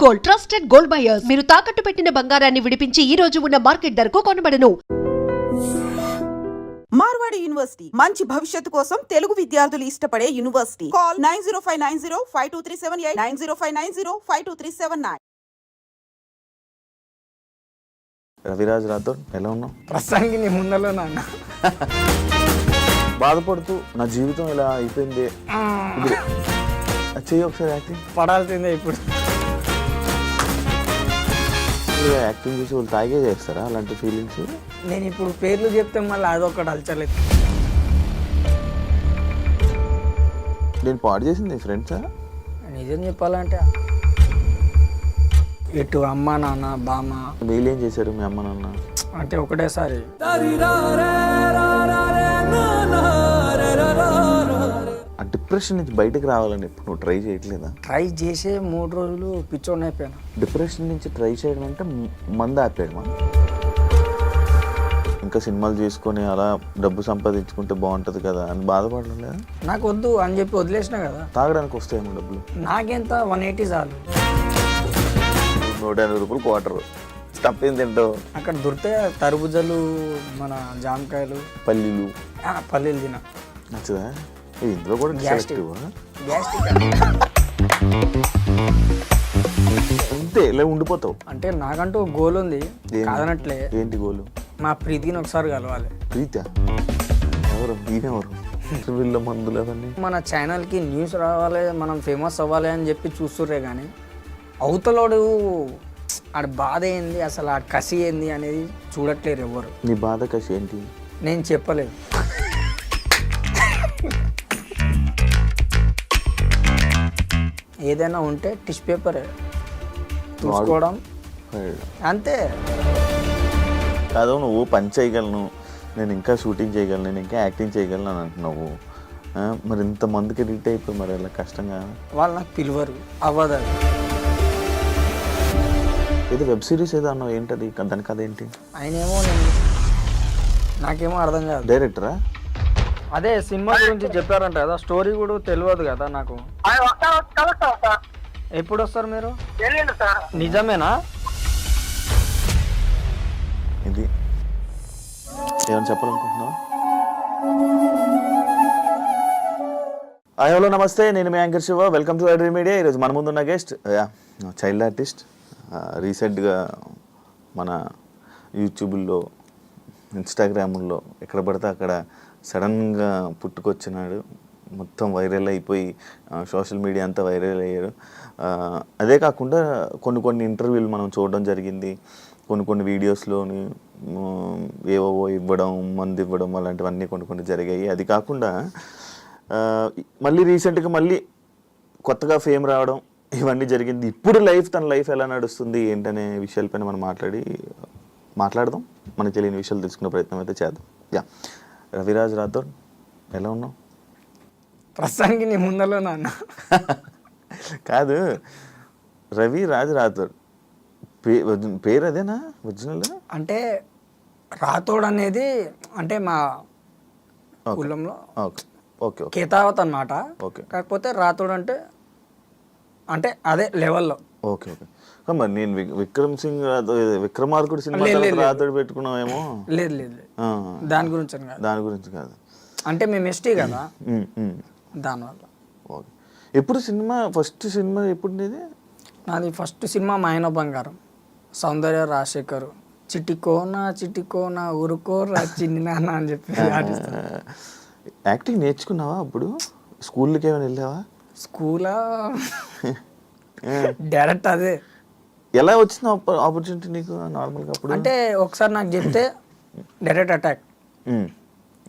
Gold, trusted gold buyers. మీరు తాకట్టు పెట్టిన బంగారాన్ని విడిపించి ఈ రోజు ఉన్న మార్కెట్ ధరకు కొనబడను. మార్వాడి యూనివర్సిటీ మంచి భవిష్యత్తు కోసం తెలుగు విద్యార్థులు ఇష్టపడే యూనివర్సిటీ. కాల్ 9059052378 9059052379. రవిరాజ్ రాథోడ్, ఎలా ఉన్నావు? ప్రసంగి నీ ముందలో నాన్న బాధపడుతూ నా జీవితం ఇలా అయిపోయింది. ఇప్పుడు చెయ్యి ఒకసారి యాక్టింగ్. పడాల్సిందే ఇప్పుడు. యాక్టింగ్ చేసి వాళ్ళు తాగే చేస్తారా అలాంటి ఫీలింగ్స్? నేను ఇప్పుడు పేర్లు చెప్తే మళ్ళీ అదొకటి అలచలేదు. నేను పాడు చేసింది ఫ్రెండ్సా? నిజం చెప్పాలంటే ఇటు అమ్మ నాన్న బామ్మ వీళ్ళు ఏం చేశారు మీ అమ్మ నాన్న? అంటే ఒకటేసారి ఆ డిప్రెషన్ నుంచి బయటకు రావాలని ఇప్పుడు నువ్వు ట్రై చేయట్లేదా? ట్రై చేసే 3 రోజులు పిచ్చోడిని అయిపోయాను. డిప్రెషన్ నుంచి ట్రై చేయడం అంటే మందు ఆపేయడమా? ఇంకా సినిమాలు చేసుకొని అలా డబ్బు సంపాదించుకుంటే బాగుంటుంది కదా అని బాధపడడం లేదా? నాకు వద్దు అని చెప్పి వదిలేసిన కదా. తాగడానికి వస్తాయేమో డబ్బులు? నాకెంత 180 చాలు. 180 రూపాయలు క్వార్టర్ తప్పేం తింటావు? అక్కడ దొరికితే తరబుజలు, మన జామకాయలు, పల్లీలు. పల్లీలు తిన నచ్చదా? ఇందులో కూడా గ్యాస్ట్రిక్ అంతే ఇలా ఉండిపోతావు. అంటే నాకంటూ ఒక గోల్ ఉంది, కాదనట్లే. ఏంటి గోలు? మా ప్రీతిని ఒకసారి కలవాలి. ప్రీత ఎవరు? ఈయనెవరు? వీళ్ళ మందులు అవన్నీ. మన ఛానల్కి న్యూస్ రావాలి, మనం ఫేమస్ అవ్వాలి అని చెప్పి చూస్తుర్రే కానీ అవతలోడు ఆడ బాధ ఏంది, అసలు ఆ కసి ఏంది అనేది చూడట్లేరు ఎవరు. నీ బాధ కసి ఏంటి? నేను చెప్పలేదు. ఏదైనా ఉంటే టిష్యూ పేపర్ చూసుకోవడం అంతే. కాదు, నువ్వు పని చేయగలను, నేను ఇంకా షూటింగ్ చేయగలను, నేను ఇంకా యాక్టింగ్ చేయగలను అని అంటున్నావు. మరి ఇంతమందికి రీట్ అయిపోయి మరి ఇలా కష్టంగా వాళ్ళు నాకు పిలువరు, అవ్వదు. ఏదో వెబ్ సిరీస్ ఏదో అన్నావు, ఏంటది? దాని కథ ఏంటి? ఆయనేమో నాకేమో అర్థం కాదు. డైరెక్టరా? అదే సినిమా గురించి చెప్పారంట కదా, స్టోరీ కూడా తెలియదు కదా నాకు. ఎప్పుడు వస్తారు మీరు? నిజమేనా? ఇది ఏమని చెప్పాలనుకుంటున్నావు? హలో నమస్తే, నేను మీ anchor Shiva. Welcome to dream media. ఈరోజు మన ముందున్న గెస్ట్ చైల్డ్ ఆర్టిస్ట్. రీసెంట్గా మన యూట్యూబ్లో, ఇన్స్టాగ్రాముల్లో ఎక్కడ పడితే అక్కడ సడన్గా పుట్టుకొచ్చినాడు. మొత్తం వైరల్ అయిపోయి సోషల్ మీడియా అంతా వైరల్ అయ్యారు. అదే కాకుండా కొన్ని ఇంటర్వ్యూలు మనం చూడడం జరిగింది. కొన్ని వీడియోస్లోని ఏవో ఇవ్వడం, మందు ఇవ్వడం అలాంటివన్నీ కొన్ని జరిగాయి. అది కాకుండా మళ్ళీ రీసెంట్గా మళ్ళీ కొత్తగా ఫేమ్ రావడం ఇవన్నీ జరిగింది. ఇప్పుడు తన లైఫ్ ఎలా నడుస్తుంది ఏంటనే విషయాలపైన మనం మాట్లాడదాం. మనకు తెలియని విషయాలు తెలుసుకునే ప్రయత్నం అయితే చేద్దాం. రవిరాజ్ రాథోడ్, ఎలా ఉన్నావు? ప్రసంగి నీ ముందలో నాన్న. కాదు, రవిరాజ్ రాథోడ్ పేరు అదేనా ఒరిజినల్? అంటే రాథోడ్ అనేది అంటే మా కులంలో ఓకే కేతావత్ అన్నమాట. ఓకే. కాకపోతే రాథోడ్ అంటే అదే లెవెల్లో. ఓకే. మరి నేను విక్రమార్కుడు సినిమా రాథోడ్ పెట్టుకున్నావేమో. లేదు, దాని గురించి కాదు. అంటే మేము ఎస్టీ కదా, దానివల్ల. ఓకే. ఎప్పుడు ఫస్ట్ సినిమా ఎప్పుడు నీది? నాది ఫస్ట్ సినిమా మాయన బంగారం, సౌందర్య రాజశేఖర్. చిటికోనా ఊరుకోరా చిన్ని నాన్న అని చెప్పి యాక్టింగ్ నేర్చుకున్నావా అప్పుడు? స్కూల్కి ఏమైనా వెళ్ళావా? స్కూలా డైరెక్ట్ అదే. ఎలా వచ్చింది ఆపర్చునిటీ నీకు నార్మల్గా అప్పుడు? అంటే ఒకసారి నాకు చెప్తే డైరెక్ట్ అటాక్.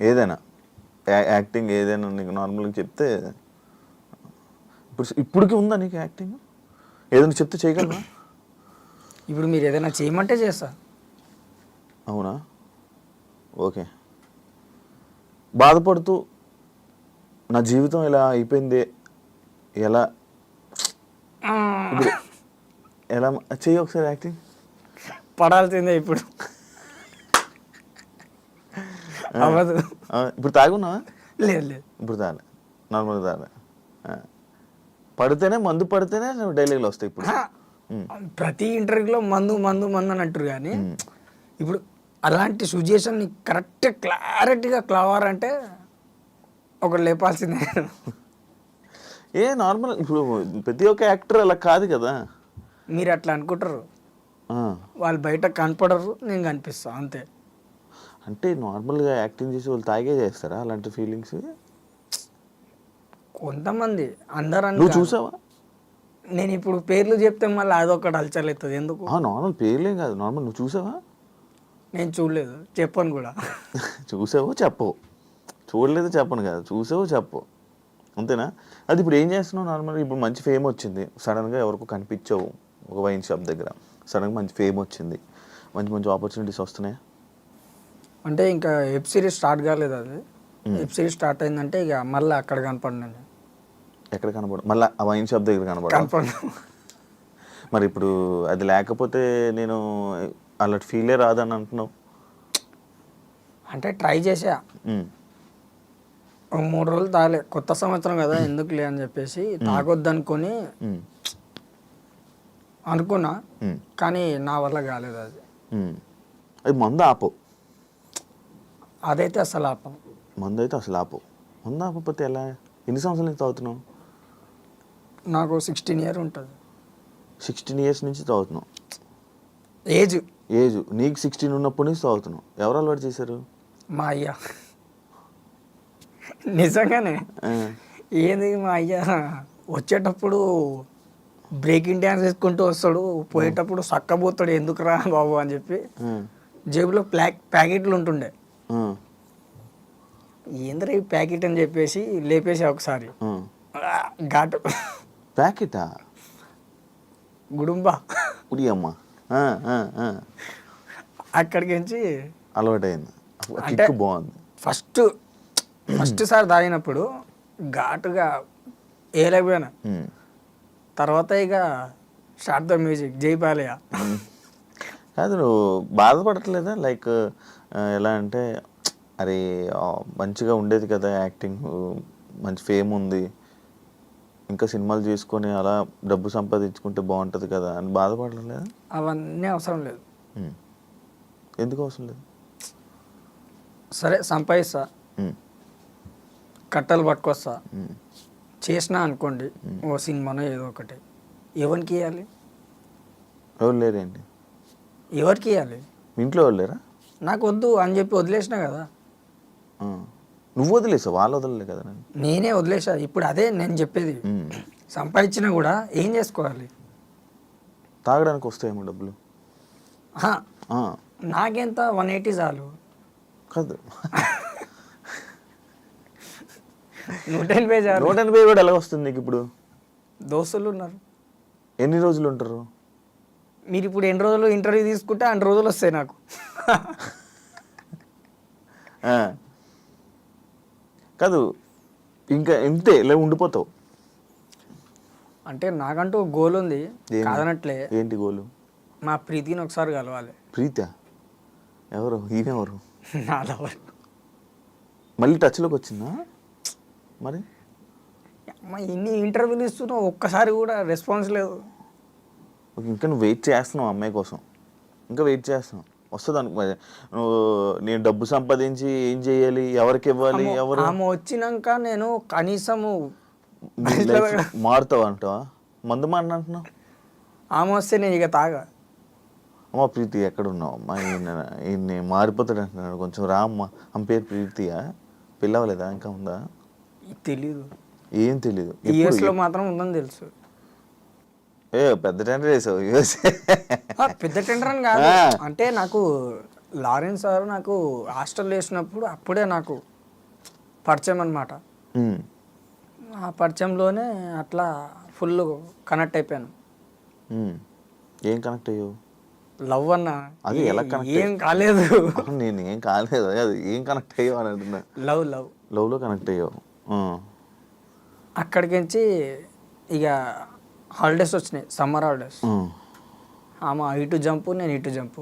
ఏదైనా యాక్టింగ్ ఏదైనా నీకు నార్మల్గా చెప్తే ఇప్పటికీ ఉందా నీకు యాక్టింగ్? ఏదైనా చెప్తే చేయగలవా? ఇప్పుడు మీరు ఏదైనా చేయమంటే చేస్తా. అవునా? ఓకే. బాధపడుతూ నా జీవితం ఇలా అయిపోయింది, ఎలా చెయ్యి ఒకసారి యాక్టింగ్. పడాల్సిందే ఇప్పుడు. అవ్వదు. ఇప్పుడు తాగున్నావా? లేదు. ఇప్పుడు తాగలే, నార్మల్గా తాగలే. మందు పడితేనే నువ్వు డైలాగులు వస్తాయి ఇప్పుడు. ప్రతి ఇంటర్వ్యూలో మందు మందు మందు అని అంటారు కానీ ఇప్పుడు అలాంటి సిచ్యుయేషన్ కరెక్ట్ క్లారిటీగా క్లవారంటే ఒకటి లేపాల్సిందే. నార్మల్ ఇప్పుడు ప్రతి ఒక్క యాక్టర్ అలా కాదు కదా. మీరు అట్లా అనుకుంటారు, వాళ్ళు బయట కనపడరు, నేను కనిపిస్తా అంతే. అంటే నార్మల్గా యాక్టింగ్ చేసి వాళ్ళు తాగే చేస్తారా అలాంటి ఫీలింగ్స్? కొంతమంది, అందరూ నువ్వు చూసావా? నేను ఇప్పుడు పేర్లు చెప్తే మళ్ళీ అదొకటి హల్చల్ అవుతుంది ఎందుకు. నార్మల్ పేర్లేం కాదు, నార్మల్ నువ్వు చూసావా? నేను చూడలేదు, చెప్పను కూడా. చూసావో చెప్పవు, చూడలేదు చెప్పను కదా, చూసావో చెప్పవు, అంతేనా? అది ఇప్పుడు ఏం చేస్తున్నావు నార్మల్గా? ఇప్పుడు మంచి ఫేమ్ వచ్చింది, సడన్గా ఎవరికో కనిపించావు ఒక వైన్ షాప్ దగ్గర, సడన్గా మంచి ఫేమ్ వచ్చింది, మంచి మంచి ఆపర్చునిటీస్ వస్తున్నాయి. అంటే ఇంకా వెబ్ సిరీస్ స్టార్ట్ కాలేదు, అది వెబ్ సిరీస్ స్టార్ట్ అయిందంటే ఇక మళ్ళీ అక్కడ కనపడినాను. ఎక్కడ కనపడు? మళ్ళీ ఆ వైన్ షాప్ దగ్గర కనపడు. మరి ఇప్పుడు అది లేకపోతే నేను అలాంటి ఫీలే రాదని అంటున్నావు. అంటే ట్రై చేసా, 3 రోజులు తాగలే, కొత్త సంవత్సరం కదా ఎందుకులే అని చెప్పేసి తాగొద్దు అనుకుని అనుకున్నా, కానీ నా వల్ల కాలేదు అది. అది మందు ఆపు, అదైతే అసలు ఆపం. మందు అయితే అసలు ఆపు. మందు ఆపకపోతే ఎలా? ఎన్ని సంవత్సరాల నుంచి తాగుతున్నావు? నాకు 16 ఇయర్ ఉంటుంది. 16 ఇయర్స్ నుంచి తాగుతున్నావు. ఏజ్ నీకు 16 ఉన్నప్పటి నుంచి తాగుతున్నావు. ఎవరు అలవాటు చేశారు? మా అయ్య. నిజంగానే ఏంది, మా అయ్య వచ్చేటప్పుడు బ్రేకింగ్ డ్యాన్స్ వేసుకుంటూ వస్తాడు, పోయేటప్పుడు సక్కబోతాడు, ఎందుకురా బాబు అని చెప్పి జేబులో ప్యాకెట్లు ఉంటుండే. ఏంద్రా ఈ ప్యాకెట్ అని చెప్పేసి లేపేసా ఒకసారి, ఘాటు ప్యాకెటా? గుడుంబా ఉడి అమ్మ. అక్కడికి నుంచి అలవాటైంది, అంటే బాగుంది. ఫస్ట్ సారి తాగినప్పుడు ఘాటుగా ఏలేకపోయినా, తర్వాత ఇక స్టార్ట్ ద మ్యూజిక్, జైపాలయ. కాదు, నువ్వు బాధపడట్లేదా? లైక్ ఎలా అంటే, అరే మంచిగా ఉండేది కదా యాక్టింగ్, మంచి ఫేమ్ ఉంది, ఇంకా సినిమాలు చేసుకొని అలా డబ్బు సంపాదించుకుంటే బాగుంటుంది కదా అని బాధపడలేదా? అవన్నీ అవసరం లేదు. ఎందుకు అవసరం లేదు? సరే సంపాదిస్తా, కట్టలు పట్టుకొస్తా, చేసినా అనుకోండి ఓ సినిమానో ఏదో ఒకటి, ఎవరికి ఇవ్వాలి? ఎవరు లేరేంటి? ఎవరికి ఇవ్వాలి? ఇంట్లో వాళ్ళు లేరా? నాకు వద్దు అని చెప్పి వదిలేసినా కదా. నువ్వు వదిలేసావు, వాళ్ళు వదలలే కదా. నేనే వదిలేసా. ఇప్పుడు అదే నేను చెప్పేది, సంపాదించినా కూడా ఏం చేసుకోవాలి? తాగడానికి వస్తాయేమో డబ్బులు. నాకెంత 180 చాలు. కాదు, 180 చాలు. 180 కూడా ఎలా వస్తుంది నీకు ఇప్పుడు? దోస్తులు ఉన్నారు. ఎన్ని రోజులు ఉంటారు మీరు? ఇప్పుడు ఎన్ని రోజులు ఇంటర్వ్యూ తీసుకుంటే అన్ని రోజులు వస్తాయి నాకు. కాదు, ఇంకా ఇంతే ఇలా ఉండిపోతావు. అంటే నాకంటూ గోల్ ఉంది, కాదనట్లే. ఏంటి గోలు? మా ప్రీతిని ఒకసారి కలవాలి. ప్రీతా? ఎవరు? ఈమెవరు? నా లవర్. మళ్ళీ టచ్లోకి వచ్చిందా మరి? అమ్మ ఇన్ని ఇంటర్వ్యూలు ఇస్తున్నావు, ఒక్కసారి కూడా రెస్పాన్స్ లేదు. ఇంకా నువ్వు వెయిట్ చేస్తున్నావు అమ్మాయి కోసం, ఇంకా వెయిట్ చేస్తున్నావు, వస్తుంది అనుకో. నువ్వు నేను డబ్బు సంపాదించి ఏం చేయాలి, ఎవరికి ఇవ్వాలి, ఎవరు? ఆమె వచ్చినాక నేను కనీసము మారుతావు అంటావా? మందు మాట అంటున్నావు. ఆమె వస్తే నేను ఇక తాగా. అమ్మ ప్రీతి ఎక్కడ ఉన్నావు అమ్మా? ఈయన్ని మారిపోతాడు అంటున్నాడు, కొంచెం రా అమ్మ. ఆమె పేరు ప్రీతియా? పిల్లవలేదా? ఇంకా ఉందా? తెలీదు. ఏం తెలీదు? యూఎస్లో మాత్రం ఉందని తెలుసు. పెద్ద టెండర్ వేసావు యూఎస్? పెద్ద టెండర్ అని కాదు, అంటే నాకు లారెన్స్ సార్ నాకు హాస్టల్ వేసినప్పుడు అప్పుడే నాకు పరిచయం అనమాట. ఆ పరిచయంలోనే అట్లా ఫుల్ కనెక్ట్ అయిపోయాను. ఏం కనెక్ట్ అయ్యావు? లవ్ అన్న. అది ఎలా కనెక్ట్? ఏం కాలేదు. నేను ఏం కాలేదు, అది ఏం కనెక్ట్ అయ్యావు అని అంటున్నా. లవ్లో కనెక్ట్ అయ్యావు. అక్కడికి నుంచి ఇక హాలిడేస్ వచ్చినాయి, సమ్మర్ హాలిడేస్. ఆమె ఇటు జంపు, నేను ఇటు జంపు.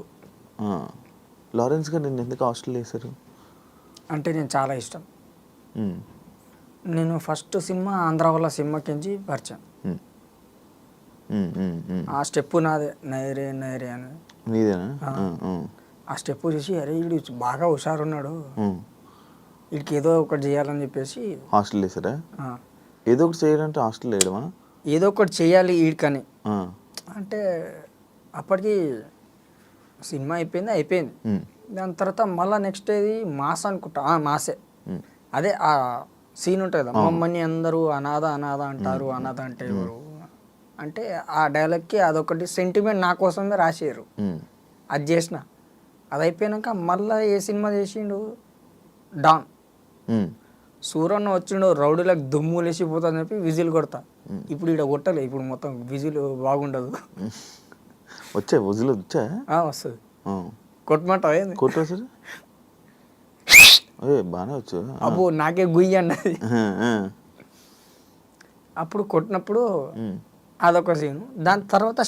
లారెన్స్ గారు నేను ఎందుకు హాస్టల్ వేశారు? అంటే నేను చాలా ఇష్టం. నేను ఫస్ట్ సినిమా ఆంధ్ర వాళ్ళ సినిమాకించి పరిచయం. ఆ స్టెప్ నాదే నైరే నైరే అని. నీదేనా? ఆ స్టెప్ చూసి అరే వీడు బాగా హుషారున్నాడు, వీడికి ఏదో ఒకటి చేయాలని చెప్పేసి హాస్టల్ వేసారా? ఆ, ఏదో ఒకటి చేయాలంటే హాస్టల్ వేయడమా? ఏదో ఒకటి చేయాలి వీడికని. అంటే అప్పటికి సినిమా అయిపోయింది. దాని తర్వాత మళ్ళీ నెక్స్ట్ ఏది మాస్ అనుకుంటా, మాసే. అదే ఆ సీన్ ఉంటుంది కదా, మమ్మల్ని అందరూ అనాథ అనాథ అంటారు, అనాథ అంటే ఎవరు అంటే ఆ డైలాగ్కి అదొకటి సెంటిమెంట్ నా కోసమే రాసారు. అది చేసిన, అది అయిపోయాక మళ్ళీ ఏ సినిమా చేసిండు, డాన్. సూరన్న వచ్చిండు రౌడీలకు దుమ్ము లేచిపోతుందని చెప్పి విజిల్ కొడతా. ఇప్పుడు ఇక్కడ కొట్టలే, ఇప్పుడు మొత్తం విజిల్ బాగుండదు. వచ్చా విజిల్ వచ్చా? వస్తుంది, కొట్టమంట ఏంది కొట్టా సార్? అదే బాగానే వచ్చు. అబ్బో నాకే గుయ్యి అన్నది. అప్పుడు కొట్టినప్పుడు అదొక సీను. దాని తర్వాత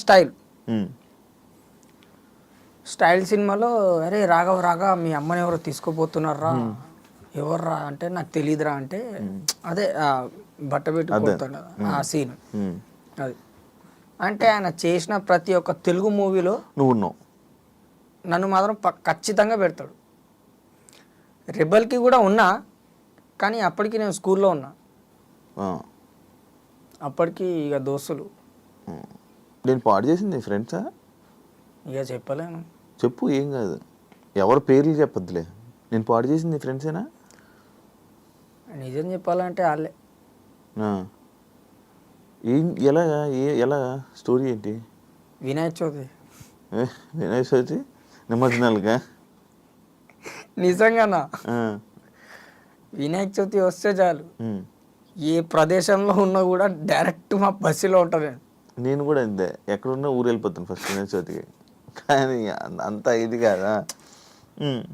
స్టైల్ సినిమాలో అరే రాగా మీ అమ్మని ఎవరో తీసుకోపోతున్నారా, ఎవర్రా అంటే నాకు తెలియదురా అంటే అదే బట్ట పెట్టి కొడతాడు కదా ఆ సీన్. అది అంటే ఆయన చేసిన ప్రతి ఒక్క తెలుగు మూవీలో నువ్వు ఉన్నావు, నన్ను మాత్రం ఖచ్చితంగా పెడతాడు. రెబల్కి కూడా ఉన్నా, కానీ అప్పటికి నేను స్కూల్లో ఉన్నా. అప్పటికి ఇక దోస్తులు. నేను పాడు చేసింది ఫ్రెండ్సా? ఇక చెప్పలేను. చెప్పు, ఏం కాదు, ఎవరి పేర్లు చెప్పొద్దులే. నేను పాడు చేసింది ఫ్రెండ్సేనా? నిజం చెప్పాలంటే వాళ్ళే. ఏం ఎలా స్టోరీ ఏంటి? వినాయక చవితి. వినాయక చవితి నిమజ్జనాలుగా? నిజంగానా? వినాయక చవితి వస్తే చాలు, ఏ ప్రదేశంలో ఉన్నా కూడా డైరెక్ట్ మా బస్సులో ఉంటాను. నేను కూడా అంతే, ఎక్కడున్నా ఊరు వెళ్ళిపోతాను ఫస్ట్ వినాయక చవితికి. కానీ అంత ఇది కాదా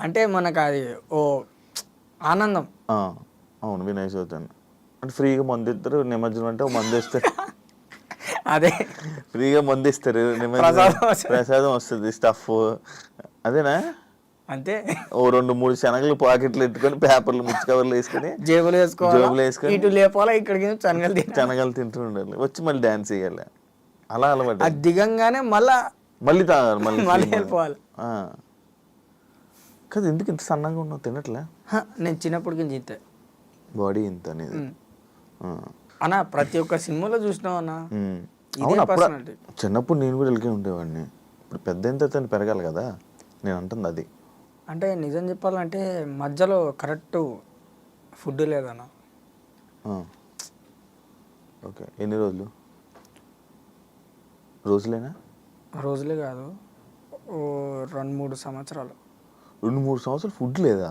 అంటే మనకు అది ఓ ఆనందం. అవును, వినాయక చవితి అంటే ఫ్రీగా మందు ఇస్తారు, నిమజ్జనం అంటే మందు ఇస్తారు. అదే ఫ్రీగా మందు ఇస్తారు, ప్రసాదం వస్తుంది, స్టఫ్ అదేనా? అంతే. ఓ 2-3 శనగలు పాకెట్లు ఎట్టుకొని పేపర్లు మిర్చి కవర్లు వేసుకొని జేబులు వేసుకొని ఇటు లేపాలా, ఇక్కడికి శనగలు తింటూ ఉండాలి, వచ్చి మళ్ళీ డాన్స్ చేయాలి. అలా అలవాటు. అది దిగంగానే మళ్ళీ తాగాలి, మళ్ళీ వెళ్ళిపోవాలి. కదా ఎందుకు ఇంత సన్నగా ఉన్నావు? తినట్లే? నేను చిన్నప్పటికి జీతే బాడీ ఇంత అనేది అన్నా. ప్రతి ఒక్క సినిమాలో చూసినావు అన్నా. చిన్నప్పుడు నేను కూడా వెళ్ళి ఉండేవాడిని. ఇప్పుడు పెద్ద అయిన తర్వాత పెరగాలి కదా, నేను అంటుంది అది. అంటే నిజం చెప్పాలంటే మధ్యలో కరెక్ట్ ఫుడ్ లేదన్నా. ఓకే, ఎన్ని రోజులేనా? రోజులే కాదు, 2-3 సంవత్సరాలు. 2-3 సంవత్సరాలు ఫుడ్ లేదా?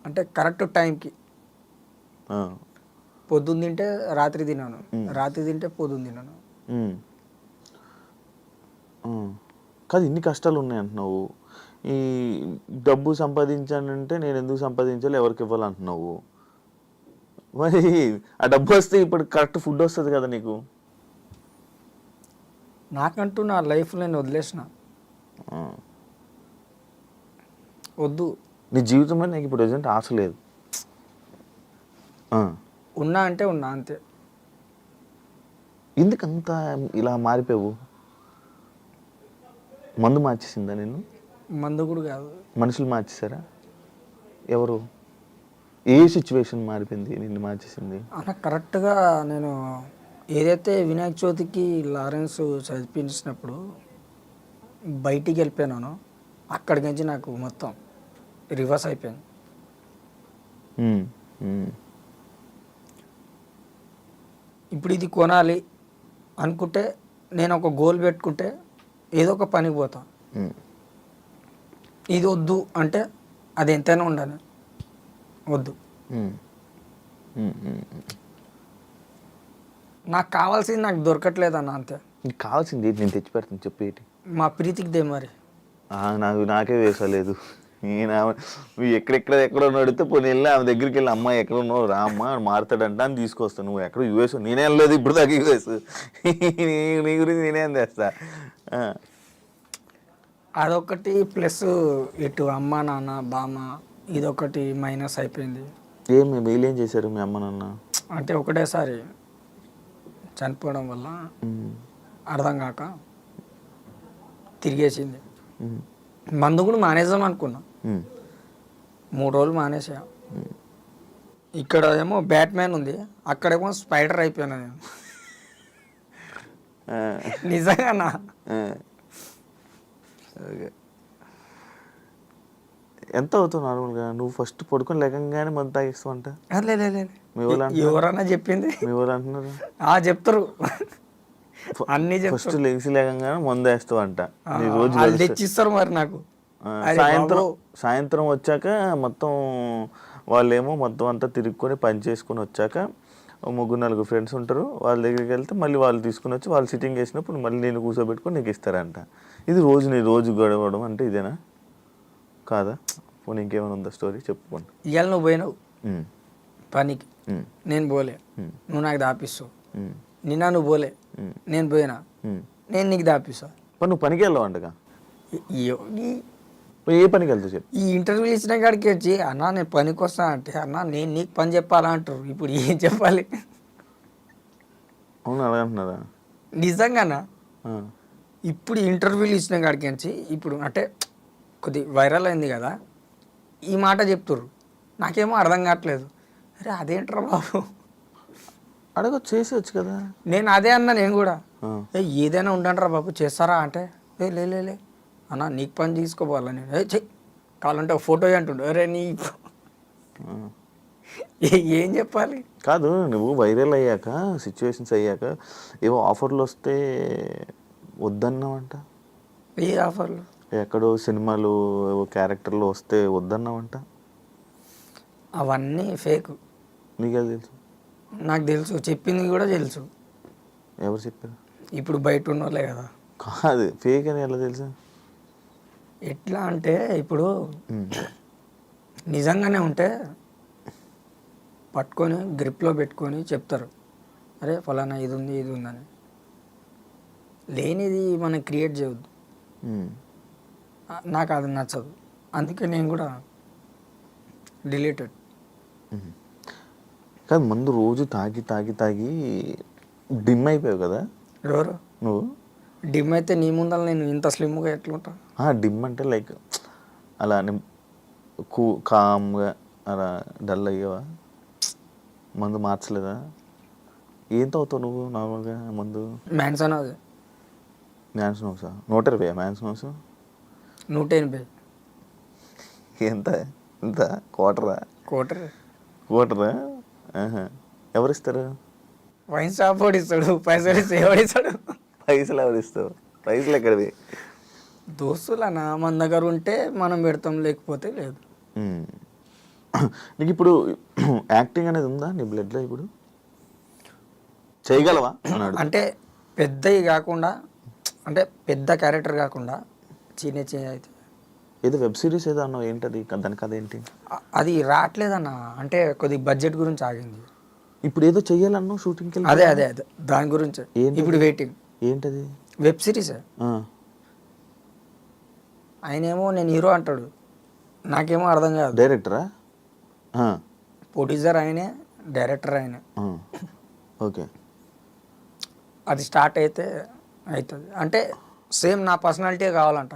అంటే కరెక్ట్ టైంకి పొద్దున్న తింటే రాత్రి తిన్నాను, రాత్రి తింటే పొద్దున్న తిన్నాను. కాదు, ఇన్ని కష్టాలు ఉన్నాయి అంటున్నావు. ఈ డబ్బు సంపాదించానంటే నేను ఎందుకు సంపాదించాలి, ఎవరికి ఇవ్వాలంటున్నావు. మరి ఆ డబ్బు వస్తే ఇప్పుడు కరెక్ట్ ఫుడ్ వస్తుంది కదా నీకు. నాకంటూ నా లైఫ్ నేను వదిలేసిన, వద్దు. నీ జీవితంలో నాకు ఇప్పుడు ప్రజెంట్ ఆశ లేదు. ఉన్నా అంటే ఉన్నా అంతే. ఎందుకంత ఇలా మారిపోయావు? మందు మార్చేసిందా నిన్ను? మందు కూడా కాదు, మనుషులు మార్చేసారా? ఎవరు? ఏ సిచ్యువేషన్ మారిపోయింది నిన్ను మార్చేసింది? అలా కరెక్ట్గా నేను ఏదైతే వినాయక చవితికి లారెన్స్ చదివించినప్పుడు బయటికి వెళ్ళిపోయినానో అక్కడికి నుంచి నాకు మొత్తం రివర్స్ అయిపోయింది. ఇప్పుడు ఇది కొనాలి అనుకుంటే, నేను ఒక గోల్ పెట్టుకుంటే ఏదో ఒక పనికి పోతా. ఇది వద్దు అంటే అది ఎంతైనా ఉండాలి, వద్దు. నాకు కావాల్సింది నాకు దొరకట్లేదన్న, అంతే. నీకు కావాల్సింది ఏంటి? నేను తెచ్చి పెడతాను, చెప్పేటి. మా ప్రీతికి దే మరి. నాకే వేసలేదు. ఎక్కడెక్కడో నడితే పోనీ వెళ్ళి ఆమె దగ్గరికి వెళ్ళి, అమ్మాయి ఎక్కడ ఉన్నావు రా అమ్మ మారుతాడంట అని తీసుకొస్తాను. నువ్వు ఎక్కడ యూఎస్? నేనే వెళ్ళలేదు ఇప్పుడు దాకా యూఎస్. నీ గురించి నేనేం చేస్తా. అదొకటి ప్లస్ ఇటు అమ్మ నాన్న బామ్మ ఇదొకటి మైనస్ అయిపోయింది. వీళ్ళేం చేశారు మీ అమ్మ నాన్న? అంటే ఒకటేసారి చనిపోవడం వల్ల అర్థం కాక తిరిగేసింది. మందు కూడా మానేద్దాం అనుకున్నా, 3 రోజులు మానేసా. ఇక్కడ ఏమో బ్యాట్మ్యాన్ ఉంది, అక్కడేమో స్పైడర్ అయిపోయాను నేను. నిజంగా ఎంత అవుతావు నార్మల్గా? నువ్వు ఫస్ట్ పడుకొని లేకంగానే మందు తాగిస్తావు అంట. ఎవరన్నా చెప్పింది? మీ వాళ్ళు అంటున్నారు, చెప్తారు అన్ని ఫస్ట్ లెగిసి లేకంగానే మందు వేస్తావు అంట. వాళ్ళు తెచ్చిస్తారు మరి నాకు. సాయంత్రం వచ్చాక మొత్తం వాళ్ళేమో మొత్తం అంతా తిరుక్కొని పని చేసుకొని వచ్చాక 3-4 ఫ్రెండ్స్ ఉంటారు, వాళ్ళ దగ్గరికి వెళ్తే మళ్ళీ వాళ్ళు తీసుకుని వచ్చి వాళ్ళు సిట్టింగ్ వేసినప్పుడు మళ్ళీ నేను కూర్చోబెట్టుకొని నీకు ఇస్తారంట. ఇది రోజు గడవడం అంటే ఇదేనా కాదా? పోనీ ఇంకేమైనా ఉందా స్టోరీ చెప్పుకోండి. ఇవాళ నువ్వు పోయినావు పనికి, నేను పోలే, నువ్వు నాకు దాపిస్తావు. నిన్న నువ్వు పోలే, నేను పోయినా, నేను నీకు దాపిస్తా. నువ్వు పనికి వెళ్ళావు అంటగా? ఏ పనికి వెళ్తావు చెప్పు. ఈ ఇంటర్వ్యూ ఇచ్చిన కాడికి వచ్చి అన్న నేను పనికి వస్తా అంటే, అన్న నేను నీకు పని చెప్పాలా అంటారు. ఇప్పుడు ఏం చెప్పాలి? అవును అలా అంటున్నారా? నిజంగానా? ఇప్పుడు ఇంటర్వ్యూలు ఇచ్చిన కాడికి వచ్చి ఇప్పుడు అంటే కొద్ది వైరల్ అయింది కదా, ఈ మాట చెప్తుర్రు. నాకేమో అర్థం కావట్లేదు. అరే అదేంట్రా బాబు, చేసేవచ్చు కదా. నేను అదే అన్నా, నేను కూడా ఏదైనా ఉండండిరా బాబు చేస్తారా అంటే, లే అన్న నీకు పని తీసుకోపోవాలా నేను. చెయ్యి కావాలంటే ఒక ఫోటో అంటుండు. అరే నీ ఏం చెప్పాలి? కాదు, నువ్వు వైరల్ అయ్యాక సిచ్యువేషన్స్ అయ్యాక ఏవో ఆఫర్లు వస్తే వద్దన్నావంట. ఏ ఆఫర్లు? ఎక్కడో సినిమాలు ఏవో క్యారెక్టర్లు వస్తే వద్దన్నావంట. అవన్నీ ఫేక్. నీకే తెలుసు? నాకు తెలుసు, చెప్పింది కూడా తెలుసు. ఎవరు చెప్పారు? ఇప్పుడు బయట ఉన్న వాళ్ళే కదా. కాదు, ఫేక్ అని ఎలా తెలుసు? ఎట్లా అంటే ఇప్పుడు నిజంగానే ఉంటే పట్టుకొని గ్రిప్లో పెట్టుకొని చెప్తారు, అరే ఫలానా ఇది ఉందని. లేనిది మనం క్రియేట్ చేయవద్దు. నాకు అది నచ్చదు, అందుకే నేను కూడా డిలీటెడ్. కాదు, మందు రోజు తాగి డిమ్ అయిపోయావు కదా. ఎవరు? నువ్వు డిమ్ అయితే నీ ముందర నేను ఇంత స్లిమ్గా ఎట్లుంటా? డిమ్ అంటే లైక్ అలా కామ్గా అలా డల్ అయ్యావా? మందు మార్చలేదా? ఏం తాగుతావు నువ్వు నార్మల్గా మందు? మ్యాన్సన్. అది మ్యాన్స్ నోసా? 120 man's nose? 180. ఎంత క్వార్టరా? క్వార్టరా? ఎవరిస్తారు? వైన్ షాప్ వాడు ఇస్తాడు, పైసలు ఎవడిస్తాడు? పైసలు ఎవరిస్తావు? పైసలు ఎక్కడిది? దోస్తులనా మన దగ్గర ఉంటే మనం పెడతాం, లేకపోతే లేదు. నీకు ఇప్పుడు యాక్టింగ్ అనేది ఉందా నీ బ్లడ్లో? ఇప్పుడు చేయగలవా? అంటే పెద్దవి కాకుండా, అంటే పెద్ద క్యారెక్టర్ కాకుండా చిన్న అయితే. ఏదో వెబ్ సిరీస్ ఏదో అన్నావు, ఏంటది? దాని కథ ఏంటి? అది రావట్లేదన్న, అంటే కొద్ది బడ్జెట్ గురించి ఆగింది. ఇప్పుడు ఏదో చెయ్యాలన్నావు షూటింగ్కి? అదే దాని గురించి ఇప్పుడు వెయిటింగ్. ఏంటది? Web series. ఆయనేమో నేను హీరో అంటాడు, నాకేమో అర్థం కాదు. డైరెక్టరా? ప్రొడ్యూసర్ ఆయనే, డైరెక్టర్ ఆయనే. ఓకే. అది స్టార్ట్ అయితే అవుతుంది అంటే సేమ్ నా పర్సనాలిటీ కావాలంట.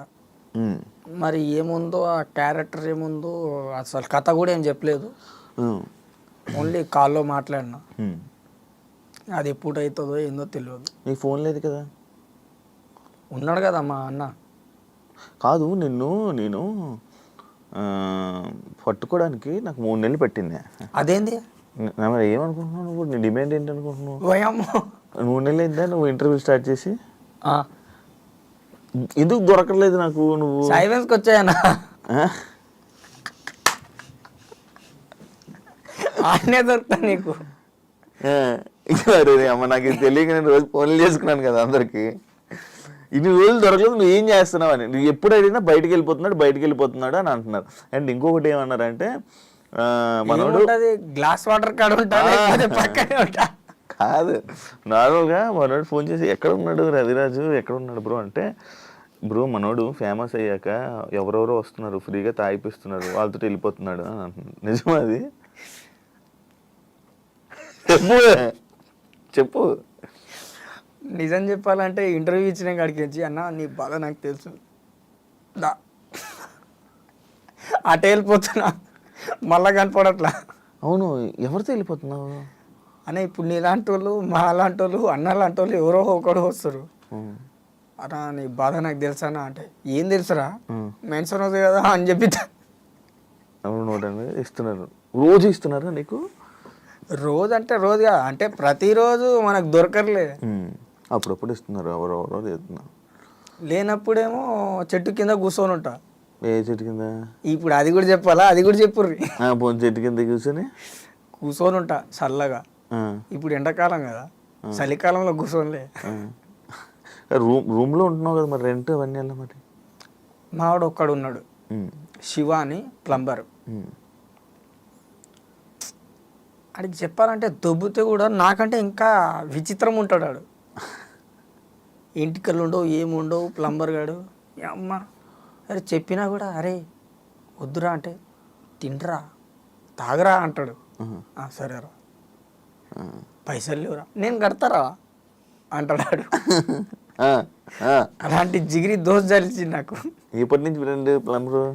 మరి ఏముందో ఆ క్యారెక్టర్ ఏముందో అసలు కథ కూడా ఏం చెప్పలేదు, ఓన్లీ కాల్లో మాట్లాడినా. అది ఎప్పుడు అవుతుందో ఏందో తెలియదు. నీకు ఫోన్ లేదు కదా? ఉన్నాడు కదా మా అన్న. కాదు, నేను పట్టుకోవడానికి నాకు 3 నెలలు పట్టింది. అదేంది? ఏమనుకుంటున్నావు నువ్వు? నీ డిమాండ్ ఏంటి అనుకుంటున్నావు? 3 నెలలు అయిందా నువ్వు ఇంటర్వ్యూ స్టార్ట్ చేసి? ఎందుకు దొరకలేదు నాకు? నువ్వు సైలెన్స్కి వచ్చాయనా? ఆడనే దొరుకుతా నీకు. అమ్మ, నాకు ఇది తెలియక నేను రోజు ఫోన్లు చేసుకున్నాను కదా అందరికి. ఇన్ని రోజులు దొరకలేదు, నువ్వు ఏం చేస్తున్నావు అని. నువ్వు ఎప్పుడు అడిగినా బయటికి వెళ్ళిపోతున్నాడు అని అంటున్నారు. అండ్ ఇంకొకటి ఏమన్నారంటే, మనోడు గ్లాస్ వాటర్ కాడ ఉంటాడు పక్కనే ఉంటా. కాదు, నార్మల్గా మనోడు ఫోన్ చేసి ఎక్కడ ఉన్నాడు రవిరాజు, ఎక్కడ ఉన్నాడు బ్రో అంటే, బ్రో మనోడు ఫేమస్ అయ్యాక ఎవరెవరో వస్తున్నారు, ఫ్రీగా తాగిపిస్తున్నారు, వాళ్ళతో వెళ్ళిపోతున్నాడు అని అంటున్నాడు. నిజమా అది? చెప్పు. నిజం చెప్పాలంటే ఇంటర్వ్యూ ఇచ్చిన కాడికి వచ్చి అన్న నీ బాధ నాకు తెలుసు దా అటే వెళ్ళిపోతున్నా మళ్ళా కనపడట్లా. అవును, ఎవరితో వెళ్ళిపోతున్నావు? అన్న ఇప్పుడు నీలాంటి వాళ్ళు మా లాంటి వాళ్ళు అన్న లాంటి వాళ్ళు ఎవరో ఒకడు వస్తారు. అన్నా నీ బాధ నాకు తెలుసా అన్న అంటే ఏం తెలుసురా మెన్షన్ అవుతుంది కదా అని చెప్పి అవును, ఇస్తున్నారు. రోజు ఇస్తున్నారా నీకు? రోజు అంటే రోజు కాదు, అంటే ప్రతిరోజు మనకు దొరకర్లే. అప్పుడప్పుడు ఇస్తున్నారు, ఎవరెవరో చేస్తున్నారు. లేనప్పుడేమో చెట్టు కింద కూర్చొని ఉంటా. ఏ చెట్టు కింద? ఇప్పుడు అది కూడా చెప్పాలా? అది కూడా చెప్పుర్రి. పోనీ చెట్టు కింద కూర్చొని ఉంటా చల్లగా. ఇప్పుడు ఎండాకాలం కదా, చలికాలంలో కూర్చోనిలే. రూమ్లో ఉంటున్నావు కదా, మరి రెంట్ అవన్నీ ఎలా మరి? మావాడు ఒక్కడు ఉన్నాడు, శివ అని ప్లంబర్. అడిగి చెప్పాలంటే దొబ్బితే కూడా నాకంటే ఇంకా విచిత్రం ఉంటాడు వాడు. ఇంటికలు ఉండవు ఏముండవు ప్లంబర్ గాడు. అమ్మ అరే చెప్పినా కూడా అరే వద్దురా అంటే తింటరా తాగరా అంటాడు. సరేరా పైసలు లేవురా నేను కడతారా అంటాడు. అలాంటి జిగిరి దోశ జరిచింది నాకు. ఎప్పటి నుంచి ఫ్రెండ్ ప్లంబరు?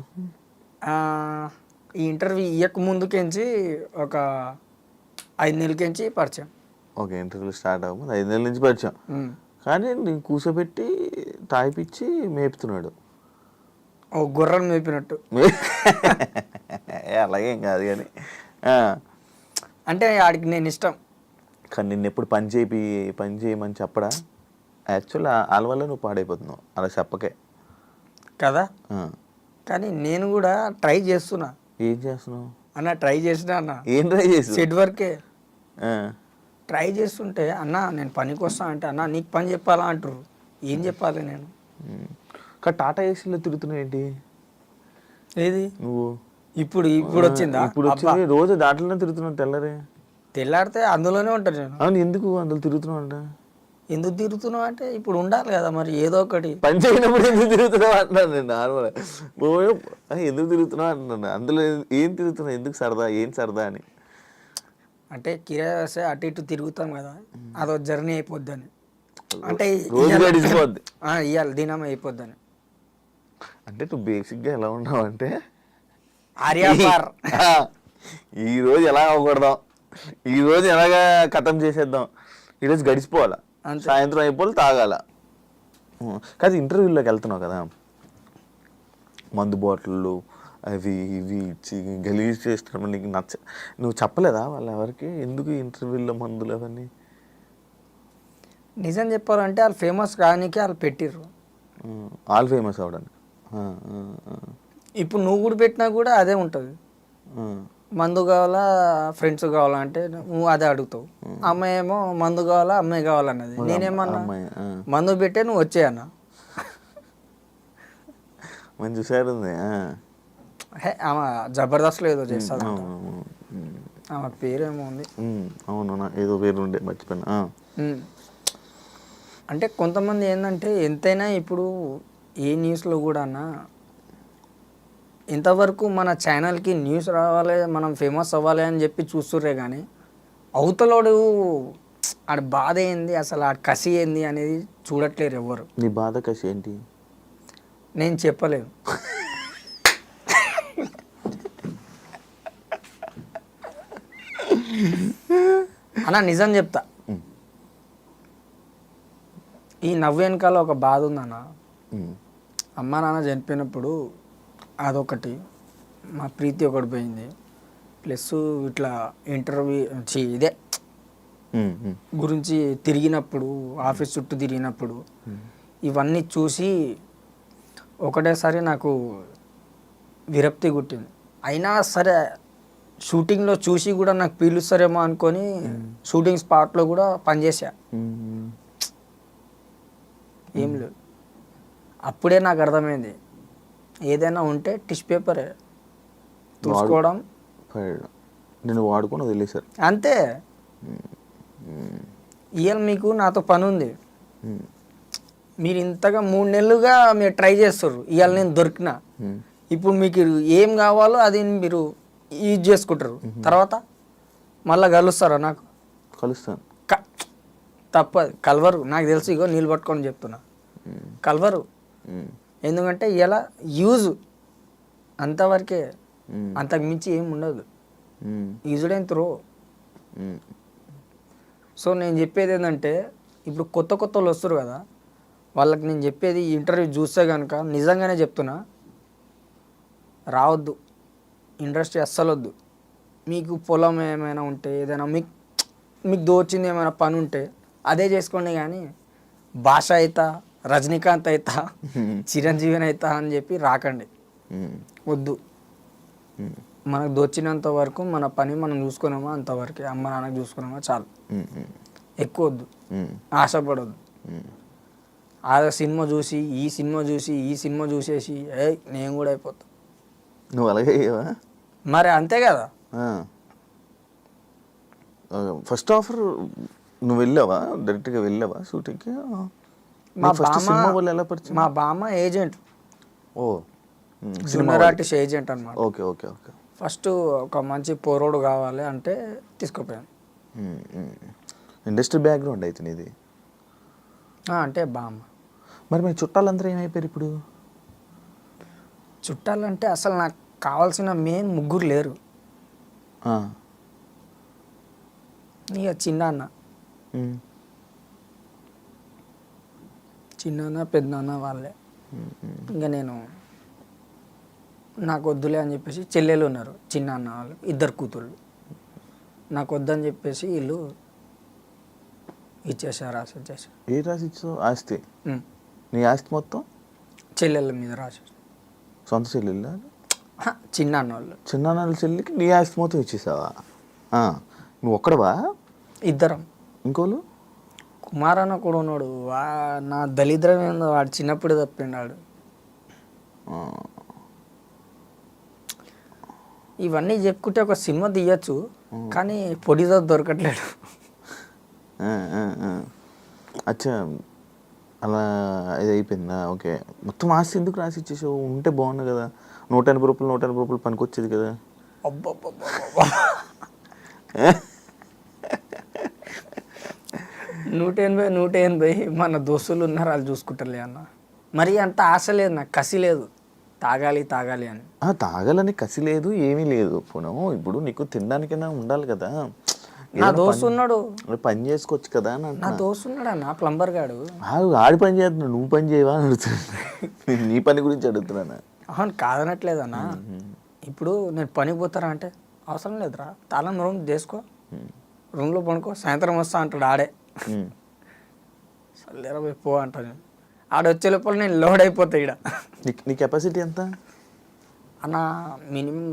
ఈ ఇంటర్వ్యూ ఇయ్యక ముందుకెంచి ఒక 5 నెలలకించి పరిచయం. ఓకే, ఇంటర్వ్యూ స్టార్ట్ అవ్వదు 5 నెలల నుంచి పరిచయం. కానీ నేను కూర్చోబెట్టి తాగిపిచ్చి మేపుతున్నాడు. ఓ గుర్రను మేపినట్టు. అలాగేం కాదు కానీ అంటే ఆడికి నేను ఇష్టం. కానీ నిన్ను ఎప్పుడు పని చేయమని చెప్పడా? యాక్చువల్ వాళ్ళ వల్ల నువ్వు పాడైపోతున్నావు అలా చెప్పకే కదా. కానీ నేను కూడా ట్రై చేస్తున్నా. ఏం చేస్తున్నావు అన్న? ట్రై చేసినా అన్న. ఏం ట్రై చేసి? సెట్ వర్కే ట్రై చేస్తుంటే అన్న నేను పనికి వస్తా అంటే అన్న నీకు పని చెప్పాలా అంటారు. ఏం చెప్పాలి నేను? టాటా ఏసీలో తిరుగుతున్నావు ఏంటి? ఏది నువ్వు ఇప్పుడు వచ్చిందా? ఇప్పుడు వచ్చింది. రోజు దాంట్లోనే తిరుగుతున్నావు. తెల్లారితే అందులోనే ఉంటాను నేను. అవును, ఎందుకు అందులో తిరుగుతున్నావు అంట? ఎందుకు తిరుగుతున్నావు అంటే ఇప్పుడు ఉండాలి కదా మరి ఏదో ఒకటి. పని చేయనప్పుడు ఎందుకు తిరుగుతున్నావు అంటున్నాను నేను. నార్మల్ ఎందుకు తిరుగుతున్నావు అంటున్నాను. అందులో ఏం తిరుగుతున్నావు? ఎందుకు సరదా? ఏం సరదా అని అంటే కిరాయి వస్తే అటు ఇటు తిరుగుతాం కదా, అదో జర్నీ అయిపోద్దని. అంటే గడిచిపోద్ది, ఇవాళ దినం అయిపోద్దని. అంటే నువ్వు బేసిక్గా ఎలా ఉన్నావు అంటే ఆర్యాపార్ ఈరోజు ఎలా అవ్వకూడదాం, ఈరోజు ఎలాగా కథం చేసేద్దాం, ఈరోజు గడిచిపోవాలా, సాయంత్రం అయిపోవాలి తాగాల. కాదు ఇంటర్వ్యూలోకి వెళ్తున్నావు కదా, మందు బాటిళ్ళు అవి ఇవి ఇచ్చి గలీజ్ చేస్తున్నావు. నీకు నువ్వు చెప్పలేదా వాళ్ళు ఎవరికి ఎందుకు ఇంటర్వ్యూలో మందులు అవన్నీ? నిజం చెప్పాలంటే వాళ్ళు ఫేమస్ కానీకి వాళ్ళు పెట్టిర్రు. వాళ్ళు ఫేమస్ అవడానికి. ఇప్పుడు నువ్వు కూడా పెట్టినా కూడా అదే ఉంటుంది. మందు కావాలా ఫ్రెండ్స్ కావాలా అంటే నువ్వు అదే అడుగుతావు. అమ్మాయి ఏమో మందు కావాలా అమ్మాయి కావాలన్నది. నేనేమన్నా మందు పెట్టే నువ్వు వచ్చేయన్నా. మంచి హుషారు ఉంది. ఆమె జబర్దస్త్లో ఏదో చేస్తుంది. ఆమె పేరేమో ఉంది. అవును, ఏదో పేరు ఉండే మర్చిపోయినా. అంటే కొంతమంది ఏంటంటే ఎంతైనా ఇప్పుడు ఏ న్యూస్లో కూడా అన్నా ఇంతవరకు మన ఛానల్కి న్యూస్ రావాలి, మనం ఫేమస్ అవ్వాలి అని చెప్పి చూస్తుర్రే కానీ అవతలోడు ఆడ బాధ ఏంది, అసలు ఆడ కసి ఏంది అనేది చూడట్లేరు ఎవరు. నీ బాధ కసి ఏంటి? నేను చెప్పలేను. అన్నా నిజం చెప్తా, ఈ నవ్వు వెనకాల ఒక బాధ ఉందన్న. అమ్మ నాన్న చనిపోయినప్పుడు అదొకటి, మా ప్రీతి ఒకటి పోయింది, ప్లస్ ఇట్లా ఇంటర్వ్యూ ఇదే గురించి తిరిగినప్పుడు, ఆఫీస్ చుట్టూ తిరిగినప్పుడు ఇవన్నీ చూసి ఒకటేసారి నాకు విరక్తి గుట్టింది. అయినా సరే షూటింగ్లో చూసి కూడా నాకు పీలుస్తారేమో అనుకొని షూటింగ్ స్పాట్లో కూడా పనిచేసా. ఏం లేదు, అప్పుడే నాకు అర్థమైంది ఏదైనా ఉంటే టిష్యూ పేపరే చూసుకోవడం, నేను వాడుకొని వదిలేసారు అంతే. ఇవాళ మీకు నాతో పని ఉంది, మీరు ఇంతగా 3 నెలలుగా మీరు ట్రై చేస్తారు, ఇవాళ నేను దొరికినా. ఇప్పుడు మీకు ఏం కావాలో అది మీరు యూజ్ చేసుకుంటారు, తర్వాత మళ్ళీ కలుస్తారా నాకు? కలుస్తాను. తప్పదు కలవరు. నాకు తెలుసు, ఇగో నీళ్ళు పట్టుకొని చెప్తున్నా, కలవరు. ఎందుకంటే ఇలా యూజ్ అంతవరకే, అంతకు మించి ఏం ఉండదు. Used and throw. సో నేను చెప్పేది ఏంటంటే, ఇప్పుడు కొత్త కొత్త వాళ్ళు వస్తారు కదా, వాళ్ళకి నేను చెప్పేది ఈ ఇంటర్వ్యూ చూస్తే కనుక నిజంగానే చెప్తున్నా, రావద్దు ఇండస్ట్రీ, అస్సలు వద్దు. మీకు పొలం ఏమైనా ఉంటే, ఏదైనా మీకు దోచింది ఏమైనా పని ఉంటే అదే చేసుకోండి. కానీ భాష అవుతా, రజనీకాంత్ అవుతా, చిరంజీవిని అవుతా అని చెప్పి రాకండి, వద్దు. మనకు దోచినంత వరకు మన పని మనం చూసుకున్నామా అంతవరకే, అమ్మ నాన్నకు చూసుకున్నామా చాలు. ఎక్కువ వద్దు, ఆశపడొద్దు. ఆ సినిమా చూసి ఈ సినిమా చూసి ఈ సినిమా చూసేసి నేను కూడా అయిపోతా. నువ్వు అలాగే మరి అంతే కదా. ఫస్ట్ ఆఫర్ నువ్వు వెళ్ళావా, డైరెక్ట్గా వెళ్ళావా షూటింగ్కి? మా సినిమా వాళ్ళు ఎలా పరిచయం? మా బామ్మ ఏజెంట్, ఓ జూనియర్ ఆర్టిస్ట్ ఏజెంట్ అనమాట. Okay okay okay. ఫస్ట్ ఒక మంచి పోరోడు కావాలి అంటే తీసుకుపోయాను. ఇండస్ట్రీ బ్యాక్గ్రౌండ్ అయితే నీది. అంటే బామ్మ. మరి మీ చుట్టాలందరూ ఏమైపోయారు ఇప్పుడు? చుట్టాలంటే అసలు నాకు కావాల్సిన మెయిన్ ముగ్గురు లేరు. ఇక చిన్నాన్న, పెద్దనాన్న వాళ్ళే. ఇంకా నేను నాకు వద్దులే అని చెప్పేసి, చెల్లెలు ఉన్నారు చిన్నాన్న వాళ్ళు, 2 కూతుళ్ళు. నాకు వద్దని చెప్పేసి వీళ్ళు ఇచ్చేసారు, రాసి ఇచ్చేసారు. ఏ రాసి ఇచ్చావు? ఆస్తి? నీ ఆస్తి మొత్తం చెల్లెళ్ళ మీద రాసి. సొంత చెల్లెళ్ళ? చిన్నాన్న వాళ్ళు. చిన్నాన్న చెల్లికి నీ ఆస్తి మొత్తం ఇచ్చేసావా? నువ్వు ఒక్కడవా? ఇద్దరం. ఇంకోళ్ళు కుమారన్న కూడా ఉన్నాడు. నా దళిద్రం ఏందో, వాడు చిన్నప్పుడు తప్పిండాడు. ఇవన్నీ చెప్పుకుంటే ఒక సినిమా తీయచ్చు, కానీ పొడిదో దొరకట్లేడు. అచ్చా, అలా ఇది అయిపోయిందా? ఓకే. మొత్తం ఆస్తి ఎందుకు రాసి ఇచ్చేసావు? ఉంటే బాగుంది కదా, 180 రూపాయలు పనికొచ్చేది కదా. అబ్బబ్బబ్బబ్బా 180 మన దోస్తులు ఉన్నారు, వాళ్ళు చూసుకుంటారులే అన్న. మరి అంత ఆశ లేదు నాకు, కసి లేదు తాగాలి అని. తాగాలని కసి లేదు, ఏమీ లేదు. ఇప్పుడు నీకు తినడానికైనా ఉండాలి కదా. నా దోస్తు ఉన్నాడు, పని చేసుకోవచ్చు కదా. నా దోస్తు ఉన్నాడు అన్న, ప్లంబర్ గాడు. ఆడి పని చేస్తున్నాడు, నువ్వు పని చేయవా అని అడుగుతున్నా. నీ పని గురించి అడుగుతున్నాను. అవును, కాదనట్లేదన్నా. ఇప్పుడు నేను పనికి పోతారా అంటే, అవసరం లేదురా, తాళం రూమ్ చేసుకో, రూమ్లో పనుకో, సాయంత్రం వస్తా అంటాడు ఆడే. సర్లేరా పోయి పో అంటాను. ఆడ వచ్చే లోపల నేను లోడ్ అయిపోతా. ఇక్కడ నీ కెపాసిటీ ఎంత అన్న? మినిమం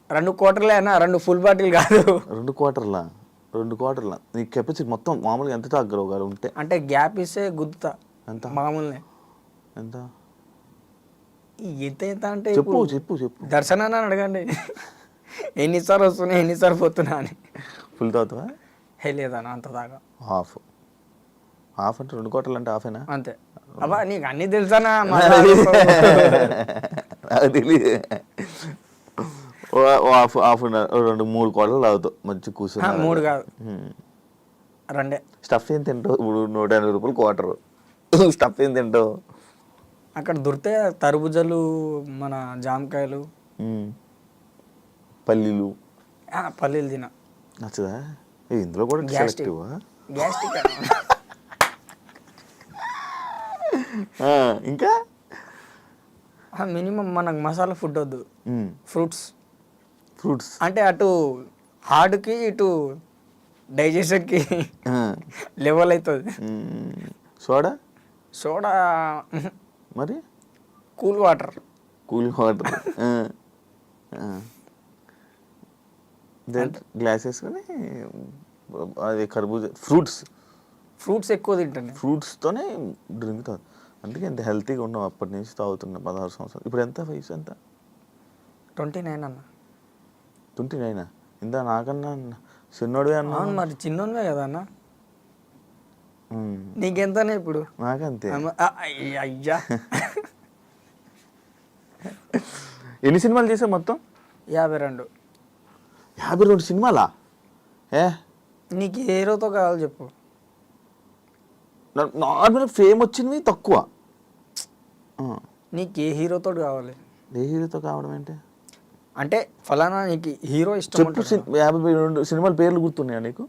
2 క్వార్టర్లే అన్న, 2 ఫుల్ బాటిల్ కాదు. 2 క్వార్టర్లా నీ కెపాసిటీ మొత్తం మామూలుగా ఎంత తాగలవు ఉంటే? అంటే గ్యాప్ ఇస్తే గుద్దుతా. ఎంత మామూలునే? ఎంత ఎంత అంటే చెప్పు. దర్శనాన్ని అడగండి, ఎన్నిసార్లు వస్తున్నా ఎన్నిసార్లు పోతున్నా అని. ఫుల్ తాగుతావా? లేదన్న, అంత తాగా. హాఫ్ అంటే 2 క్వార్టర్లు అంటే హాఫేనా? అంతే. అబ్బా నీకు అన్నీ తెలుసానా? తెలియదు. హాఫ్ 2-3 క్వార్టర్లు తాగుతావు మంచి కూర్చొని. 3 కాదు, 2. స్టఫ్ ఏం తింటావు? ఇప్పుడు 180 రూపాయలు క్వార్టర్. స్టఫ్ ఏం తింటావు? అక్కడ దొరికితే తరబుజలు, మన జామకాయలు, పల్లీలు తిన. నచ్చదా? ఇందులో కూడా గ్యాస్ట్రిక్. ఇంకా మినిమం మనకు మసాలా ఫుడ్ వద్దు. ఫ్రూట్స్ అంటే అటు హార్డ్కి ఇటు డైజెషన్కి లెవెల్ అవుతుంది. సోడా మరి కూల్ వాటర్ గ్లాస్ వేసుకొని అది కర్బూజా ఫ్రూట్స్ ఎక్కువ తింటాను. ఫ్రూట్స్తోనే డ్రింక్ తాగు. అందుకే ఎంత హెల్తీగా ఉన్నావు. అప్పటి నుంచి తాగుతున్నా 16 సంవత్సరాలు. ఇప్పుడు ఎంత వయసు? ఎంత? 29 అన్న. 29? ఇందా నాకన్నా చిన్నోడివే అన్నా. మరి చిన్నోడివే కదా అన్న. నీకెంతనే ఇప్పుడు? నాకంతే. అయ్యా ఎన్ని సినిమాలు చేసావు మొత్తం? 52. 52 సినిమాలా? నీకు ఏ హీరోతో కావాలి చెప్పు. నార్మల్ ఫేమ్ వచ్చినవి తక్కువ. నీకు ఏ హీరోతో కావాలి? ఏ హీరోతో కావడం ఏంటి అంటే ఫలానా నీకు హీరో ఇష్టం చెప్పు. ఉంటుంది. 52 సినిమాల పేర్లు గుర్తున్నాయా నీకు?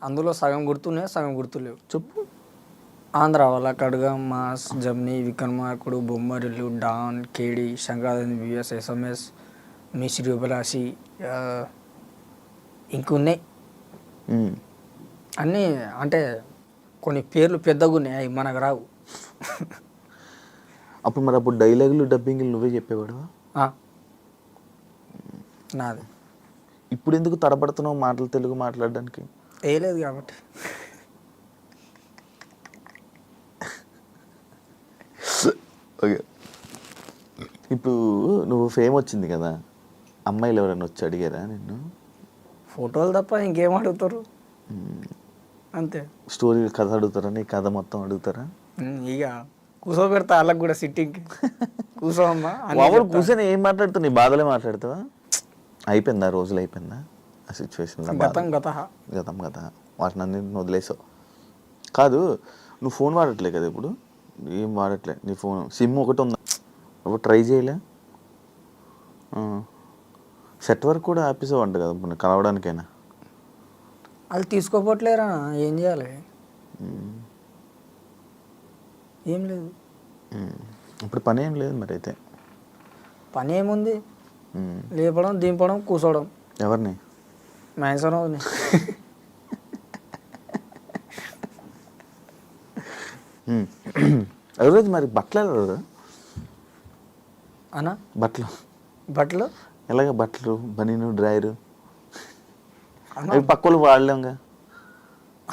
అందులో సగం గుర్తున్నాయి, సగం గుర్తులేవు. చెప్పు. ఆంధ్ర వాళ్ళ ఖడ్గం, మాస్, జమ్ని, విక్రమార్కుడు, బొమ్మరిల్లు, డాన్, కేడి, శంకరాదండి, బిఎస్, ఎస్ఎంఎస్, మిశ్రీ ఉపరాశి, ఇంకున్నాయి అన్నీ. అంటే కొన్ని పేర్లు పెద్దగా ఉన్నాయి, అవి మనకు రావు. అప్పుడు మరి అప్పుడు డైలాగులు డబ్బింగ్లు నువ్వే చెప్పేవాడు? నాది. ఇప్పుడు ఎందుకు తడబడుతున్నావు మాటలు తెలుగు మాట్లాడడానికి? వేయలేదు కాబట్టి. ఓకే, ఇప్పుడు నువ్వు ఫేమ్ వచ్చింది కదా, అమ్మాయిలు ఎవరైనా వచ్చి అడిగారా నిన్ను? ఫోటోలు తప్ప ఇంకేం అడుగుతారు? అంతే. స్టోరీ కథ అడుగుతారా? నీ కథ మొత్తం అడుగుతారా? ఇక కూర్చోబెడతా వాళ్ళకి కూడా సిట్టింగ్కి. కూర్చోమ్మా మామూలు కూర్చొని ఏం మాట్లాడుతావు? నీ బాధలే మాట్లాడతావా? అయిపోయిందా? రోజులు అయిపోయిందా ఆ సిచ్యువేషన్లో? గతం గతం గత వాటిని అన్ని వదిలేసావు. కాదు, నువ్వు ఫోన్ వాడట్లే కదా ఇప్పుడు? ఏం వాడట్లే. నీ ఫోన్ సిమ్ ఒకటి ఉందా? అప్పుడు ట్రై చేయలే? సెట్ వర్క్ కూడా ఆపేసావు అంట కదా ఇప్పుడు కలవడానికైనా? అది తీసుకోపోవట్లేరా, ఏం చేయాలి? ఏం లేదు. ఇప్పుడు పని ఏం లేదు మరి అయితే? పని ఏముంది, లేపడం, దింపడం, కూర్చోవడం. ఎవరిని? మ్యాన్సన్. ఎవరోజు మరి బట్టలు ఎవరు అన్నా? బట్టలు ఎలాగ? బట్టలు, బనీను, డ్రైరు పక్కలు వాడలేంగా.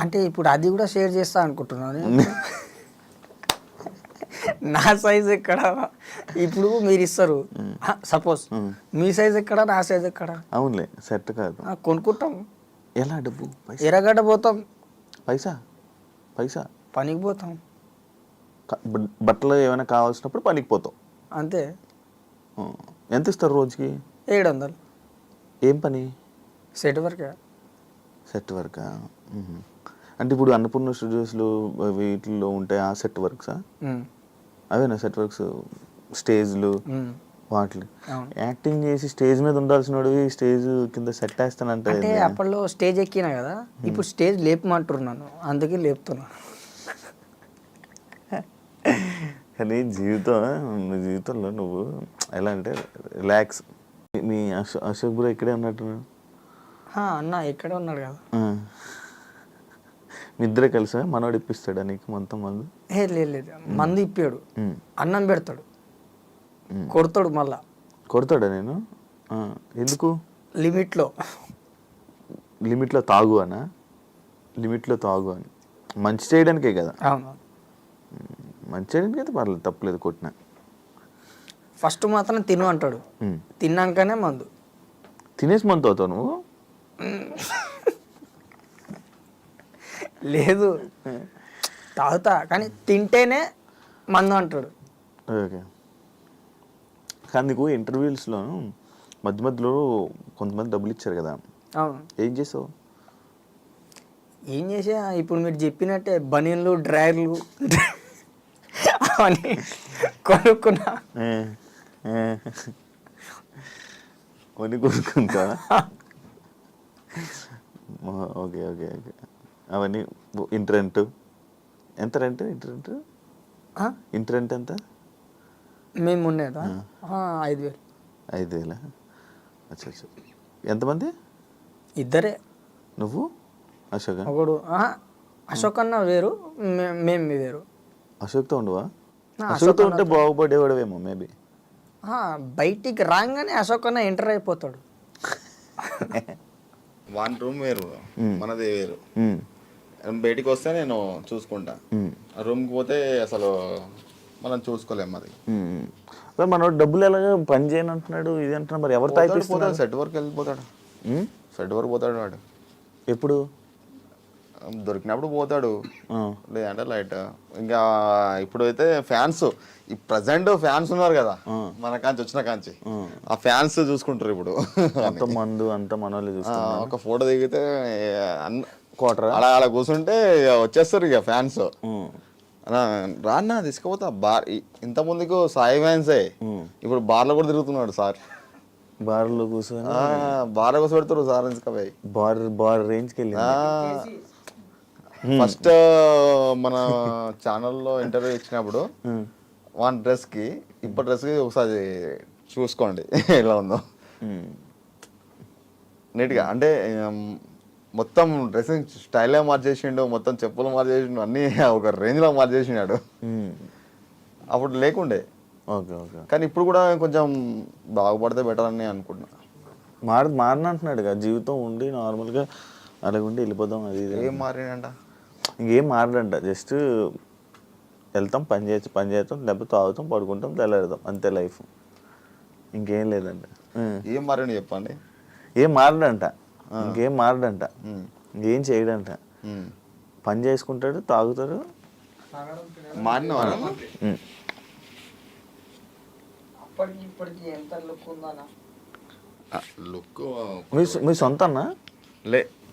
అంటే ఇప్పుడు అది కూడా షేర్ చేస్తా అనుకుంటున్నాను. నా సైజ్ ఎక్కడ? ఇప్పుడు మీరు ఇస్తారు, సపోజ్ మీ సైజ్ ఎక్కడ, నా సైజ్ ఎక్కడ? అవునులే, సెట్ కాదు. కొనుక్కుంటాం. ఎలా? డబ్బు? ఎర్రగడ్డ పోతాం. పైసా పనికి పోతాం. బట్టలు ఏమైనా కావాల్సినప్పుడు పనికి పోతాం అంతే. ఎంత ఇస్తారు రోజుకి? 700. ఏం పని? Set work. సెట్ వర్క్ అంటే ఇప్పుడు అన్నపూర్ణ స్టూడియోస్లో వీటిల్లో ఉంటాయి ఆ సెట్ వర్క్సా? అవేనా సెట్ వర్క్స్? స్టేజ్లు వాటిలు యాక్టింగ్ చేసి స్టేజ్ మీద ఉండాల్సిన వాడు స్టేజ్ కింద సెట్ వేస్తానంటే? అంటే అప్పట్లో స్టేజ్ ఎక్కినా కదా, ఇప్పుడు స్టేజ్ లేపమంటున్నాను, అందుకే లేపుతున్నా. కానీ జీవితంలో నువ్వు ఎలా అంటే రిలాక్స్. మీ అశోక్ బ్రో ఇక్కడే ఉన్నట్టున్నాడు అన్న, ఇక్కడే ఉన్నాడు కదా. మీ ఇద్దరే కలిసా? మనవాడు ఇప్పిస్తాడా నీకు మొత్తం మందు? లేదు, మందు ఇప్పాడు, అన్నం పెడతాడు, కొడతాడు. మళ్ళా కొడతాడా? నేను ఎందుకు? లిమిట్లో తాగు అనా? లిమిట్లో తాగు అని మంచి చేయడానికే కదా? అవును, మంచి చేయడానికి అయితే పర్లేదు, తప్పలేదు కొట్టిన. ఫస్ట్ మాత్రం తిను అంటాడు, తిన్నాకనే మందు. తినేసి మందు అవుతావు నువ్వు? లేదు, తాగుతా కానీ తింటేనే మందు అంటాడు. ఓకే. కానీ నీకు ఇంటర్వ్యూస్లో మధ్యలో కొంతమంది డబ్బులు ఇచ్చారు కదా, అవును. ఏం చేసావు? ఏం చేసా? ఇప్పుడు మీరు చెప్పినట్టే బనీన్లు, డ్రైర్లు అవన్నీ కొనుక్కున్నా. కొని కొనుక్కుంటా? ఓకే. అవన్నీ ఇంటరెంట్ ఎంత? రెంట్ ఇంటరెంట్ ఎంత? మేము ఉండేదా 5,000. 5,000? అచ్చా. ఎంతమంది? ఇద్దరే. నువ్వు అశోక్? ఒకడు అశోక్ అన్న వేరు, మేము వేరు. అశోక్తో ఉండవా? అశోక్తో ఉంటే బాగుపడేవాడవేమో మేబీ. బయటికి రాగానే అశోక్ అన్న ఎంటర్ అయిపోతాడు. వన్ రూమ్ వేరు, మనది వేరు. బయటికి వస్తే నేను చూసుకుంటా, రూమ్కి పోతే అసలు మనం చూసుకోలేము. మరి మన డబ్బులు ఎలాగ పని చేయను అంటున్నాడు, ఇది అంటున్నాడు. మరి ఎవరు తాగిపోతాడు? సెట్ వర్క్ వెళ్ళిపోతాడు. సెట్ వర్క్ పోతాడు వాడు. ఎప్పుడు? దొరికినప్పుడు పోతాడు, లేదంటే లైట్. ఇంకా ఇప్పుడైతే ఫ్యాన్స్, ఈ ప్రజెంట్ ఫ్యాన్స్ ఉన్నారు కదా మన కాంచి వచ్చిన కాంచి, ఆ ఫ్యాన్స్ చూసుకుంటారు ఇప్పుడు. అంత మందు అంత మనోళ్ళు చూస్తున్నారు. ఒక ఫోటో దిగితే క్వార్టర్ అలా అలా కూర్చుంటే ఇక వచ్చేస్తారు ఇక ఫ్యాన్స్. రాన్నా తీసుకుపోతా బార్. ఇంత ముందుకు సాయి ఫ్యాన్సే, ఇప్పుడు బార్లో కూడా తిరుగుతున్నాడు సార్. బార్లో కూర్చొని బార్లో కూర్చో పెడతారు సార్ తీసుకుపోయి. బార్ రేంజ్కి వెళ్ళి ఫస్ట్ మన ఛానల్లో ఇంటర్వ్యూ ఇచ్చినప్పుడు వన్ డ్రెస్కి ఇప్పుడు డ్రెస్కి ఒకసారి చూసుకోండి ఎలా ఉందో నీట్గా. అంటే మొత్తం డ్రెస్సింగ్ స్టైలే మార్చేసిండు, మొత్తం చెప్పులు మార్చేసిండు, అన్నీ ఒక రేంజ్లో మార్చేసినాడు. అప్పుడు లేకుండే. Okay okay. కానీ ఇప్పుడు కూడా కొంచెం బాగుపడితే బెటర్ అని అనుకుంటున్నా. మారినంటున్నాడు కదా, జీవితం ఉండి నార్మల్గా అలాగుండి వెళ్ళిపోదాం అది ఇది. ఏం మారినంట? ఇంకేం మారడంట, జస్ట్ వెళ్తాం పని చేస్తాం లేకపోతే తాగుతాం పడుకుంటాం తెల్లారుదాం, అంతే లైఫ్, ఇంకేం లేదంట. ఏం మారిండు చెప్పండి. ఏం మారడంట, ఇంకేం మారడంట, ఇంకేం చేయడంట, పని చేసుకుంటాడు తాగుతాడు. మారిన ఇప్పటికి ఎంత లుక్ ఉందన్నా? లుక్ మీ సొంత అన్న? లే